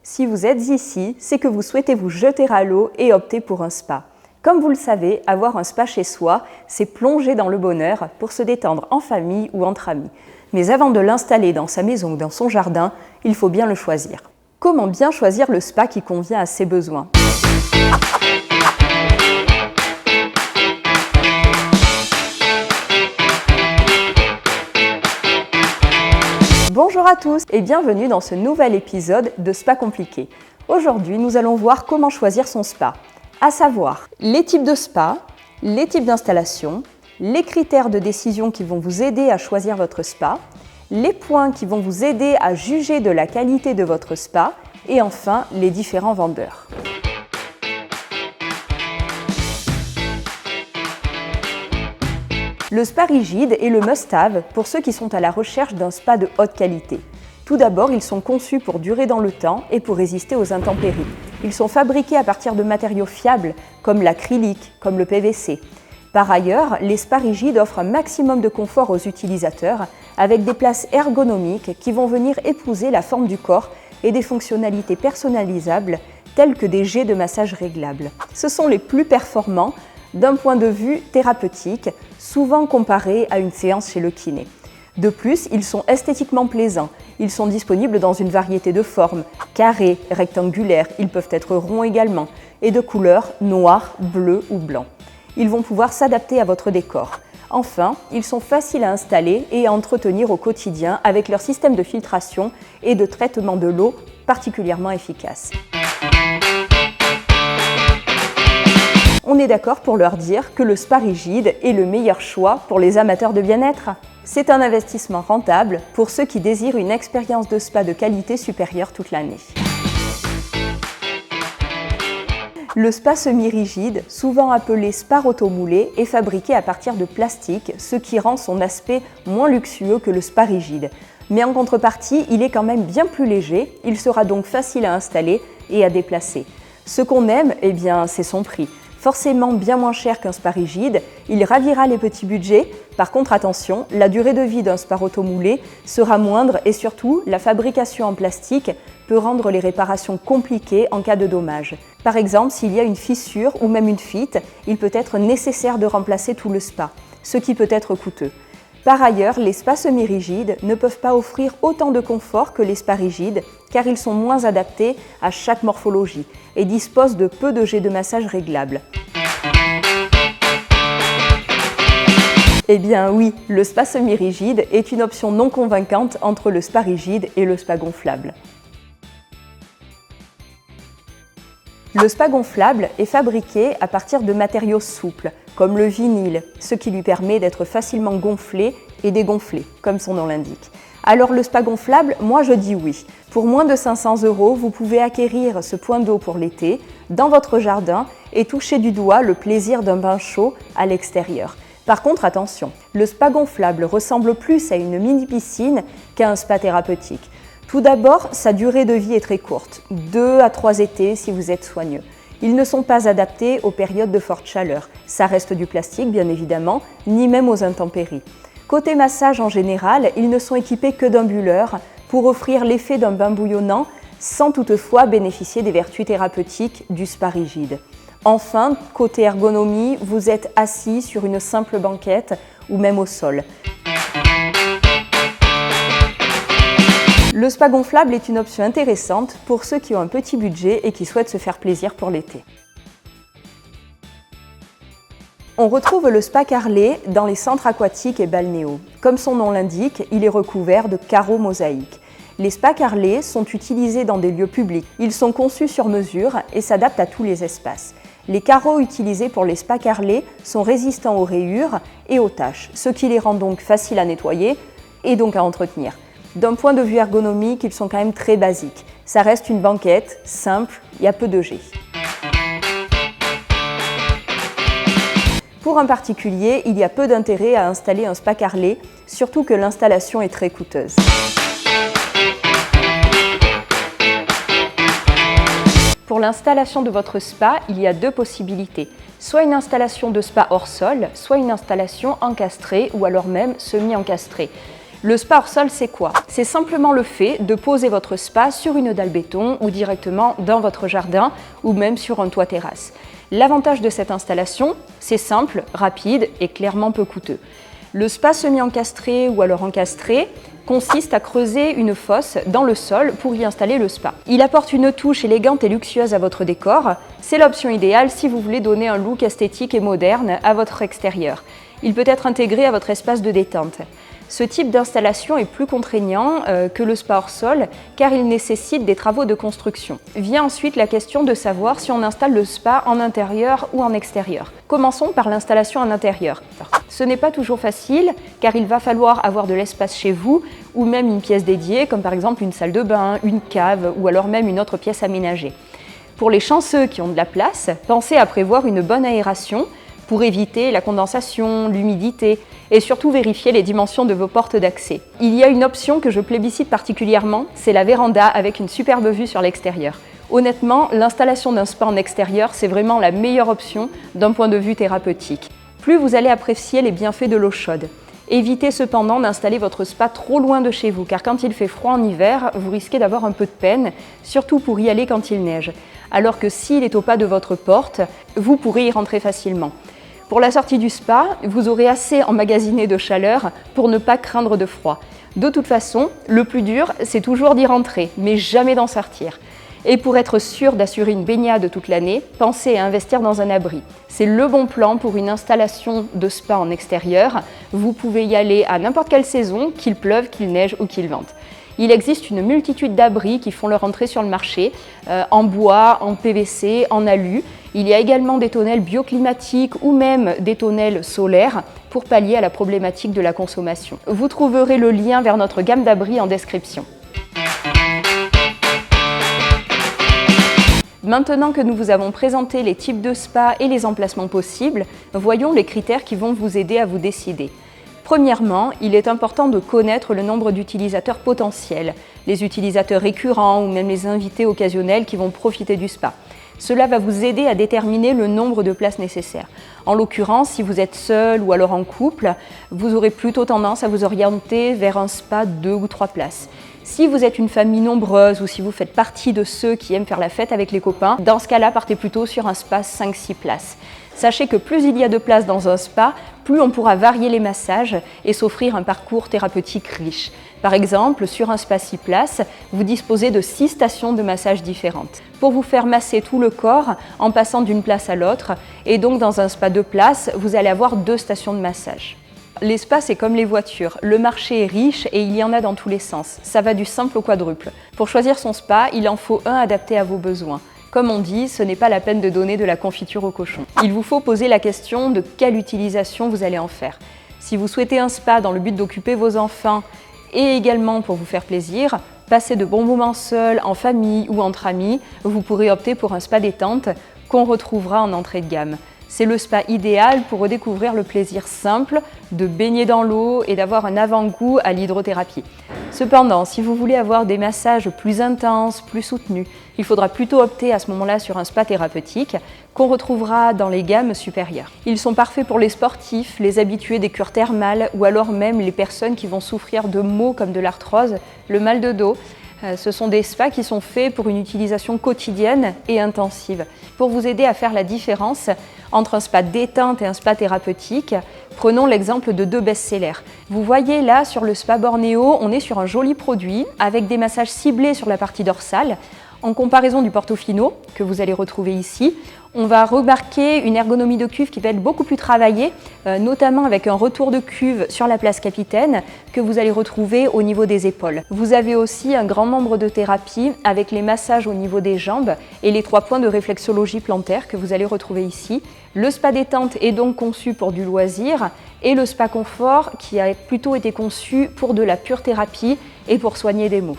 Si vous êtes ici, c'est que vous souhaitez vous jeter à l'eau et opter pour un spa. Comme vous le savez, avoir un spa chez soi, c'est plonger dans le bonheur pour se détendre en famille ou entre amis. Mais avant de l'installer dans sa maison ou dans son jardin, il faut bien le choisir. Comment bien choisir le spa qui convient à ses besoins ? Bonjour à tous et bienvenue dans ce nouvel épisode de Spa Compliqué. Aujourd'hui, nous allons voir comment choisir son spa, à savoir les types de spa, les types d'installation, les critères de décision qui vont vous aider à choisir votre spa, les points qui vont vous aider à juger de la qualité de votre spa et enfin les différents vendeurs. Le spa rigide est le must-have pour ceux qui sont à la recherche d'un spa de haute qualité. Tout d'abord, ils sont conçus pour durer dans le temps et pour résister aux intempéries. Ils sont fabriqués à partir de matériaux fiables comme l'acrylique, comme le PVC. Par ailleurs, les spas rigides offrent un maximum de confort aux utilisateurs avec des places ergonomiques qui vont venir épouser la forme du corps et des fonctionnalités personnalisables telles que des jets de massage réglables. Ce sont les plus performants d'un point de vue thérapeutique, souvent comparés à une séance chez le kiné. De plus, ils sont esthétiquement plaisants. Ils sont disponibles dans une variété de formes, carrés, rectangulaires, ils peuvent être ronds également, et de couleurs noir, bleu ou blanc. Ils vont pouvoir s'adapter à votre décor. Enfin, ils sont faciles à installer et à entretenir au quotidien avec leur système de filtration et de traitement de l'eau particulièrement efficace. On est d'accord pour leur dire que le spa rigide est le meilleur choix pour les amateurs de bien-être. C'est un investissement rentable pour ceux qui désirent une expérience de spa de qualité supérieure toute l'année. Le spa semi-rigide, souvent appelé spa rotomoulé, est fabriqué à partir de plastique, ce qui rend son aspect moins luxueux que le spa rigide. Mais en contrepartie, il est quand même bien plus léger, il sera donc facile à installer et à déplacer. Ce qu'on aime, c'est son prix. Forcément bien moins cher qu'un spa rigide, il ravira les petits budgets. Par contre, attention, la durée de vie d'un spa rotomoulé sera moindre et surtout, la fabrication en plastique peut rendre les réparations compliquées en cas de dommage. Par exemple, s'il y a une fissure ou même une fuite, il peut être nécessaire de remplacer tout le spa, ce qui peut être coûteux. Par ailleurs, les spas semi-rigides ne peuvent pas offrir autant de confort que les spas rigides car ils sont moins adaptés à chaque morphologie et disposent de peu de jets de massage réglables. Eh bien oui, le spa semi-rigide est une option non convaincante entre le spa rigide et le spa gonflable. Le spa gonflable est fabriqué à partir de matériaux souples, comme le vinyle, ce qui lui permet d'être facilement gonflé et dégonflé, comme son nom l'indique. Alors le spa gonflable, moi je dis oui. Pour moins de 500 €, vous pouvez acquérir ce point d'eau pour l'été, dans votre jardin, et toucher du doigt le plaisir d'un bain chaud à l'extérieur. Par contre, attention, le spa gonflable ressemble plus à une mini-piscine qu'à un spa thérapeutique. Tout d'abord, sa durée de vie est très courte, 2 à 3 étés si vous êtes soigneux. Ils ne sont pas adaptés aux périodes de forte chaleur. Ça reste du plastique, bien évidemment, ni même aux intempéries. Côté massage en général, ils ne sont équipés que d'un bulleur pour offrir l'effet d'un bain bouillonnant sans toutefois bénéficier des vertus thérapeutiques du spa rigide. Enfin, côté ergonomie, vous êtes assis sur une simple banquette ou même au sol. Le spa gonflable est une option intéressante pour ceux qui ont un petit budget et qui souhaitent se faire plaisir pour l'été. On retrouve le spa carrelé dans les centres aquatiques et balnéaux. Comme son nom l'indique, il est recouvert de carreaux mosaïques. Les spas carrelés sont utilisés dans des lieux publics. Ils sont conçus sur mesure et s'adaptent à tous les espaces. Les carreaux utilisés pour les spas carrelés sont résistants aux rayures et aux taches, ce qui les rend donc faciles à nettoyer et donc à entretenir. D'un point de vue ergonomique, ils sont quand même très basiques. Ça reste une banquette, simple, il y a peu de jets. Pour un particulier, il y a peu d'intérêt à installer un spa carrelé, surtout que l'installation est très coûteuse. Pour l'installation de votre spa, il y a 2 possibilités. Soit une installation de spa hors sol, soit une installation encastrée ou alors même semi-encastrée. Le spa hors sol, c'est quoi? C'est simplement le fait de poser votre spa sur une dalle béton ou directement dans votre jardin ou même sur un toit terrasse. L'avantage de cette installation, c'est simple, rapide et clairement peu coûteux. Le spa semi-encastré ou alors encastré consiste à creuser une fosse dans le sol pour y installer le spa. Il apporte une touche élégante et luxueuse à votre décor. C'est l'option idéale si vous voulez donner un look esthétique et moderne à votre extérieur. Il peut être intégré à votre espace de détente. Ce type d'installation est plus contraignant que le spa hors sol car il nécessite des travaux de construction. Vient ensuite la question de savoir si on installe le spa en intérieur ou en extérieur. Commençons par l'installation en intérieur. Ce n'est pas toujours facile car il va falloir avoir de l'espace chez vous ou même une pièce dédiée comme par exemple une salle de bain, une cave ou alors même une autre pièce aménagée. Pour les chanceux qui ont de la place, pensez à prévoir une bonne aération pour éviter la condensation, l'humidité et surtout vérifier les dimensions de vos portes d'accès. Il y a une option que je plébiscite particulièrement, c'est la véranda avec une superbe vue sur l'extérieur. Honnêtement, l'installation d'un spa en extérieur, c'est vraiment la meilleure option d'un point de vue thérapeutique. Plus vous allez apprécier les bienfaits de l'eau chaude. Évitez cependant d'installer votre spa trop loin de chez vous, car quand il fait froid en hiver, vous risquez d'avoir un peu de peine, surtout pour y aller quand il neige. Alors que s'il est au pas de votre porte, vous pourrez y rentrer facilement. Pour la sortie du spa, vous aurez assez emmagasiné de chaleur pour ne pas craindre de froid. De toute façon, le plus dur, c'est toujours d'y rentrer, mais jamais d'en sortir. Et pour être sûr d'assurer une baignade toute l'année, pensez à investir dans un abri. C'est le bon plan pour une installation de spa en extérieur. Vous pouvez y aller à n'importe quelle saison, qu'il pleuve, qu'il neige ou qu'il vente. Il existe une multitude d'abris qui font leur entrée sur le marché, en bois, en PVC, en alu. Il y a également des tonnelles bioclimatiques ou même des tonnelles solaires pour pallier à la problématique de la consommation. Vous trouverez le lien vers notre gamme d'abris en description. Maintenant que nous vous avons présenté les types de spas et les emplacements possibles, voyons les critères qui vont vous aider à vous décider. Premièrement, il est important de connaître le nombre d'utilisateurs potentiels, les utilisateurs récurrents ou même les invités occasionnels qui vont profiter du spa. Cela va vous aider à déterminer le nombre de places nécessaires. En l'occurrence, si vous êtes seul ou alors en couple, vous aurez plutôt tendance à vous orienter vers un spa 2 ou 3 places. Si vous êtes une famille nombreuse ou si vous faites partie de ceux qui aiment faire la fête avec les copains, dans ce cas-là, partez plutôt sur un spa 5-6 places. Sachez que plus il y a de places dans un spa, plus on pourra varier les massages et s'offrir un parcours thérapeutique riche. Par exemple, sur un spa 6 places, vous disposez de 6 stations de massage différentes pour vous faire masser tout le corps en passant d'une place à l'autre. Et donc dans un spa 2 places, vous allez avoir 2 stations de massage. Les spas, c'est comme les voitures. Le marché est riche et il y en a dans tous les sens. Ça va du simple au quadruple. Pour choisir son spa, il en faut un adapté à vos besoins. Comme on dit, ce n'est pas la peine de donner de la confiture au cochon. Il vous faut poser la question de quelle utilisation vous allez en faire. Si vous souhaitez un spa dans le but d'occuper vos enfants et également pour vous faire plaisir, passer de bons moments seuls, en famille ou entre amis, vous pourrez opter pour un spa détente qu'on retrouvera en entrée de gamme. C'est le spa idéal pour redécouvrir le plaisir simple de baigner dans l'eau et d'avoir un avant-goût à l'hydrothérapie. Cependant, si vous voulez avoir des massages plus intenses, plus soutenus, il faudra plutôt opter à ce moment-là sur un spa thérapeutique qu'on retrouvera dans les gammes supérieures. Ils sont parfaits pour les sportifs, les habitués des cures thermales ou alors même les personnes qui vont souffrir de maux comme de l'arthrose, le mal de dos. Ce sont des spas qui sont faits pour une utilisation quotidienne et intensive. Pour vous aider à faire la différence entre un spa détente et un spa thérapeutique, prenons l'exemple de 2 best-sellers. Vous voyez là sur le spa Bornéo, on est sur un joli produit avec des massages ciblés sur la partie dorsale. En comparaison du Portofino, que vous allez retrouver ici, on va remarquer une ergonomie de cuve qui va être beaucoup plus travaillée, notamment avec un retour de cuve sur la place capitaine que vous allez retrouver au niveau des épaules. Vous avez aussi un grand nombre de thérapies avec les massages au niveau des jambes et les 3 points de réflexologie plantaire que vous allez retrouver ici. Le spa détente est donc conçu pour du loisir et le spa confort qui a plutôt été conçu pour de la pure thérapie et pour soigner des maux.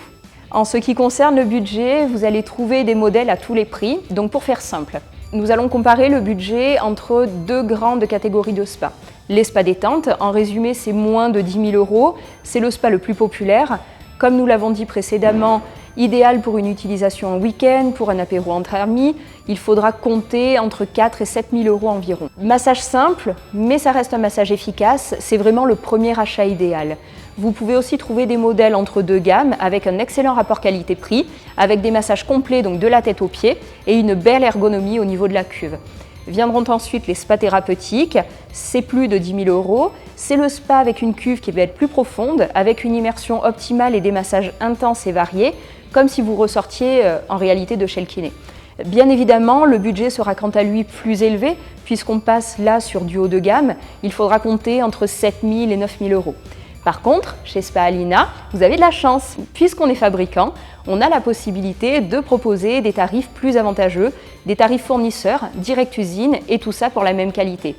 En ce qui concerne le budget, vous allez trouver des modèles à tous les prix. Donc pour faire simple, nous allons comparer le budget entre 2 grandes catégories de spas. Les spas détente, en résumé, c'est moins de 10 000 €. C'est le spa le plus populaire. Comme nous l'avons dit précédemment, idéal pour une utilisation en week-end, pour un apéro entre amis, il faudra compter entre 4 et 7 000 € environ. Massage simple, mais ça reste un massage efficace, c'est vraiment le premier achat idéal. Vous pouvez aussi trouver des modèles entre deux gammes avec un excellent rapport qualité-prix, avec des massages complets donc de la tête aux pieds et une belle ergonomie au niveau de la cuve. Viendront ensuite les spas thérapeutiques, c'est plus de 10 000 €. C'est le spa avec une cuve qui va être plus profonde, avec une immersion optimale et des massages intenses et variés, comme si vous ressortiez en réalité de chez le kiné. Bien évidemment, le budget sera quant à lui plus élevé, puisqu'on passe là sur du haut de gamme, il faudra compter entre 7 000 et 9 000 €. Par contre, chez Spa Alina, vous avez de la chance. Puisqu'on est fabricant, on a la possibilité de proposer des tarifs plus avantageux, des tarifs fournisseurs, direct usine, et tout ça pour la même qualité.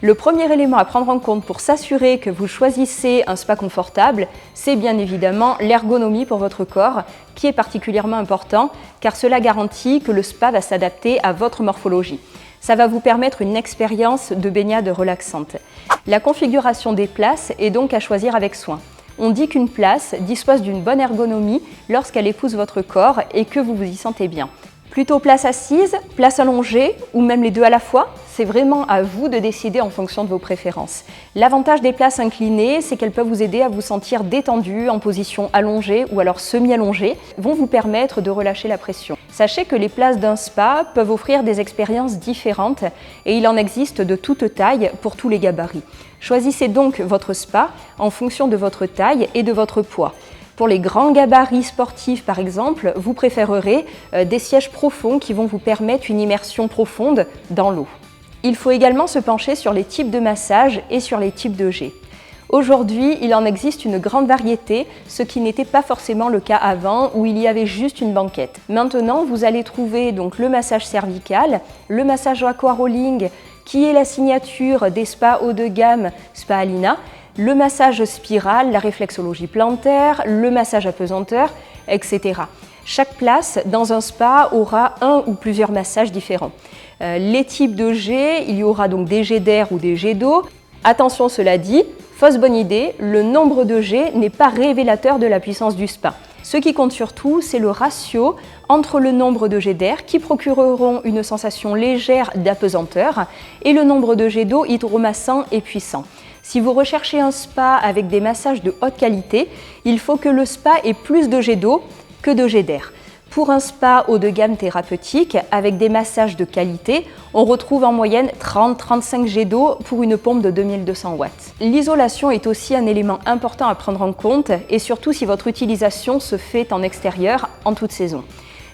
Le premier élément à prendre en compte pour s'assurer que vous choisissez un spa confortable, c'est bien évidemment l'ergonomie pour votre corps, qui est particulièrement important, car cela garantit que le spa va s'adapter à votre morphologie. Ça va vous permettre une expérience de baignade relaxante. La configuration des places est donc à choisir avec soin. On dit qu'une place dispose d'une bonne ergonomie lorsqu'elle épouse votre corps et que vous vous y sentez bien. Plutôt place assise, place allongée ou même les deux à la fois, c'est vraiment à vous de décider en fonction de vos préférences. L'avantage des places inclinées, c'est qu'elles peuvent vous aider à vous sentir détendu en position allongée ou alors semi-allongée, vont vous permettre de relâcher la pression. Sachez que les places d'un spa peuvent offrir des expériences différentes et il en existe de toute taille pour tous les gabarits. Choisissez donc votre spa en fonction de votre taille et de votre poids. Pour les grands gabarits sportifs, par exemple, vous préférerez des sièges profonds qui vont vous permettre une immersion profonde dans l'eau. Il faut également se pencher sur les types de massages et sur les types de jets. Aujourd'hui, il en existe une grande variété, ce qui n'était pas forcément le cas avant où il y avait juste une banquette. Maintenant, vous allez trouver donc le massage cervical, le massage aquarolling qui est la signature des spas haut de gamme Spa Alina, le massage spiral, la réflexologie plantaire, le massage apesanteur, etc. Chaque place dans un spa aura un ou plusieurs massages différents. Les types de jets, il y aura donc des jets d'air ou des jets d'eau. Attention, cela dit, fausse bonne idée, le nombre de jets n'est pas révélateur de la puissance du spa. Ce qui compte surtout, c'est le ratio entre le nombre de jets d'air qui procureront une sensation légère d'apesanteur et le nombre de jets d'eau hydromassants et puissants. Si vous recherchez un spa avec des massages de haute qualité, il faut que le spa ait plus de jets d'eau que de jets d'air. Pour un spa haut de gamme thérapeutique, avec des massages de qualité, on retrouve en moyenne 30-35 jets d'eau pour une pompe de 2200 watts. L'isolation est aussi un élément important à prendre en compte, et surtout si votre utilisation se fait en extérieur en toute saison.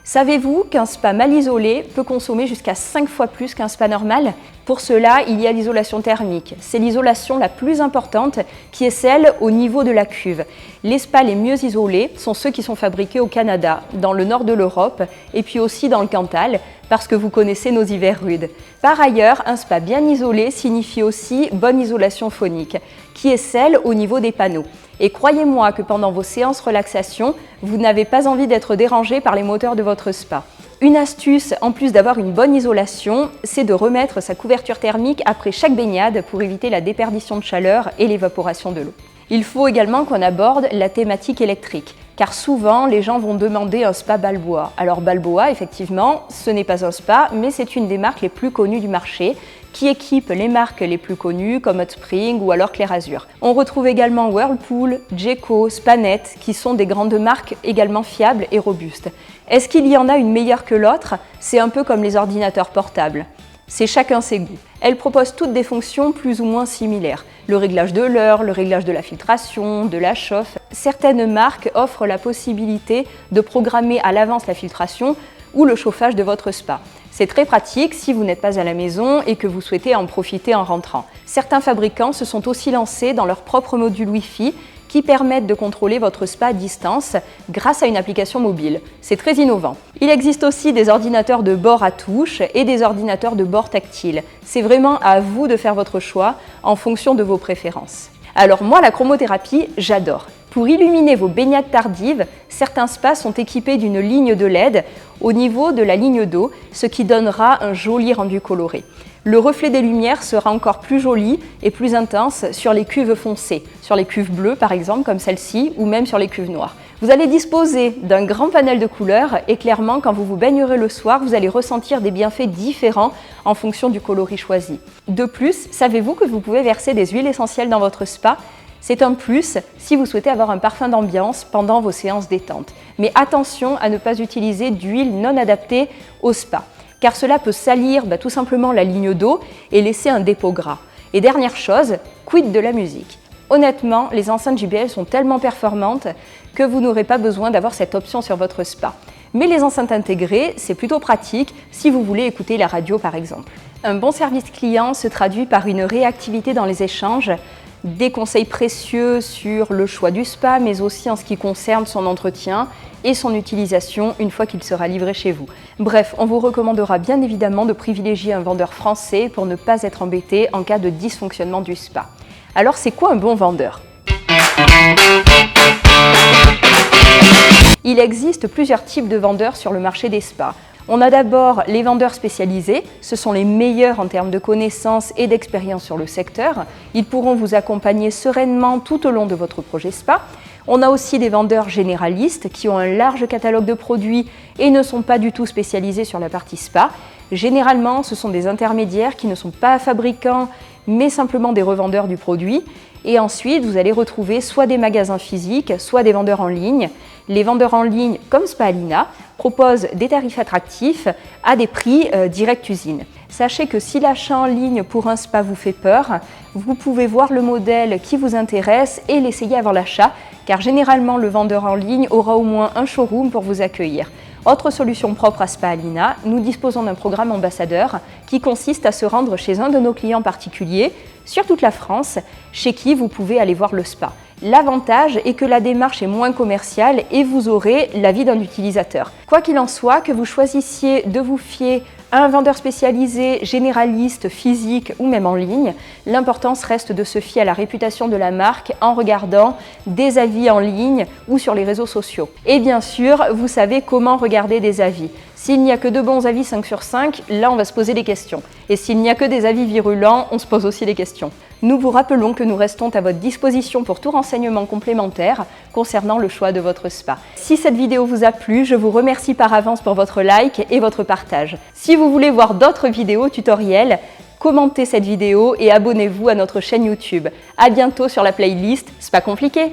Savez-vous qu'un spa mal isolé peut consommer jusqu'à 5 fois plus qu'un spa normal ? Pour cela, il y a l'isolation thermique. C'est l'isolation la plus importante qui est celle au niveau de la cuve. Les spas les mieux isolés sont ceux qui sont fabriqués au Canada, dans le nord de l'Europe et puis aussi dans le Cantal, parce que vous connaissez nos hivers rudes. Par ailleurs, un spa bien isolé signifie aussi bonne isolation phonique, qui est celle au niveau des panneaux. Et croyez-moi que pendant vos séances relaxation, vous n'avez pas envie d'être dérangé par les moteurs de votre spa. Une astuce, en plus d'avoir une bonne isolation, c'est de remettre sa couverture thermique après chaque baignade pour éviter la déperdition de chaleur et l'évaporation de l'eau. Il faut également qu'on aborde la thématique électrique, car souvent les gens vont demander un spa Balboa. Alors Balboa, effectivement, ce n'est pas un spa, mais c'est une des marques les plus connues du marché, qui équipe les marques les plus connues comme Hot Spring ou alors Clair Azur. On retrouve également Whirlpool, Jayco, Spanet, qui sont des grandes marques également fiables et robustes. Est-ce qu'il y en a une meilleure que l'autre ? C'est un peu comme les ordinateurs portables. C'est chacun ses goûts. Elles proposent toutes des fonctions plus ou moins similaires. Le réglage de l'heure, le réglage de la filtration, de la chauffe. Certaines marques offrent la possibilité de programmer à l'avance la filtration ou le chauffage de votre spa. C'est très pratique si vous n'êtes pas à la maison et que vous souhaitez en profiter en rentrant. Certains fabricants se sont aussi lancés dans leur propre module Wi-Fi qui permettent de contrôler votre spa à distance grâce à une application mobile. C'est très innovant. Il existe aussi des ordinateurs de bord à touche et des ordinateurs de bord tactile. C'est vraiment à vous de faire votre choix en fonction de vos préférences. Alors moi, la chromothérapie, j'adore. Pour illuminer vos baignades tardives, certains spas sont équipés d'une ligne de LED au niveau de la ligne d'eau, ce qui donnera un joli rendu coloré. Le reflet des lumières sera encore plus joli et plus intense sur les cuves foncées, sur les cuves bleues par exemple comme celle-ci ou même sur les cuves noires. Vous allez disposer d'un grand panel de couleurs et clairement, quand vous vous baignerez le soir, vous allez ressentir des bienfaits différents en fonction du coloris choisi. De plus, savez-vous que vous pouvez verser des huiles essentielles dans votre spa ? C'est un plus si vous souhaitez avoir un parfum d'ambiance pendant vos séances détente. Mais attention à ne pas utiliser d'huile non adaptée au spa, car cela peut salir tout simplement la ligne d'eau et laisser un dépôt gras. Et dernière chose, quid de la musique ? Honnêtement, les enceintes JBL sont tellement performantes que vous n'aurez pas besoin d'avoir cette option sur votre spa. Mais les enceintes intégrées, c'est plutôt pratique si vous voulez écouter la radio par exemple. Un bon service client se traduit par une réactivité dans les échanges, des conseils précieux sur le choix du spa, mais aussi en ce qui concerne son entretien et son utilisation une fois qu'il sera livré chez vous. Bref, on vous recommandera bien évidemment de privilégier un vendeur français pour ne pas être embêté en cas de dysfonctionnement du spa. Alors c'est quoi un bon vendeur ? Il existe plusieurs types de vendeurs sur le marché des spas. On a d'abord les vendeurs spécialisés, ce sont les meilleurs en termes de connaissances et d'expérience sur le secteur. Ils pourront vous accompagner sereinement tout au long de votre projet spa. On a aussi des vendeurs généralistes qui ont un large catalogue de produits et ne sont pas du tout spécialisés sur la partie spa. Généralement, ce sont des intermédiaires qui ne sont pas fabricants, mais simplement des revendeurs du produit. Et ensuite, vous allez retrouver soit des magasins physiques, soit des vendeurs en ligne. Les vendeurs en ligne, comme Spalina, proposent des tarifs attractifs à des prix direct usine. Sachez que si l'achat en ligne pour un spa vous fait peur, vous pouvez voir le modèle qui vous intéresse et l'essayer avant l'achat, car généralement le vendeur en ligne aura au moins un showroom pour vous accueillir. Autre solution propre à Spalina, nous disposons d'un programme ambassadeur qui consiste à se rendre chez un de nos clients particuliers sur toute la France, chez qui vous pouvez aller voir le spa. L'avantage est que la démarche est moins commerciale et vous aurez l'avis d'un utilisateur. Quoi qu'il en soit, que vous choisissiez de vous fier à un vendeur spécialisé, généraliste, physique ou même en ligne, l'importance reste de se fier à la réputation de la marque en regardant des avis en ligne ou sur les réseaux sociaux. Et bien sûr, vous savez comment regarder des avis. S'il n'y a que de bons avis 5 sur 5, là on va se poser des questions. Et s'il n'y a que des avis virulents, on se pose aussi des questions. Nous vous rappelons que nous restons à votre disposition pour tout renseignement complémentaire concernant le choix de votre spa. Si cette vidéo vous a plu, je vous remercie par avance pour votre like et votre partage. Si vous voulez voir d'autres vidéos tutoriels, commentez cette vidéo et abonnez-vous à notre chaîne YouTube. À bientôt sur la playlist Spa Compliqué.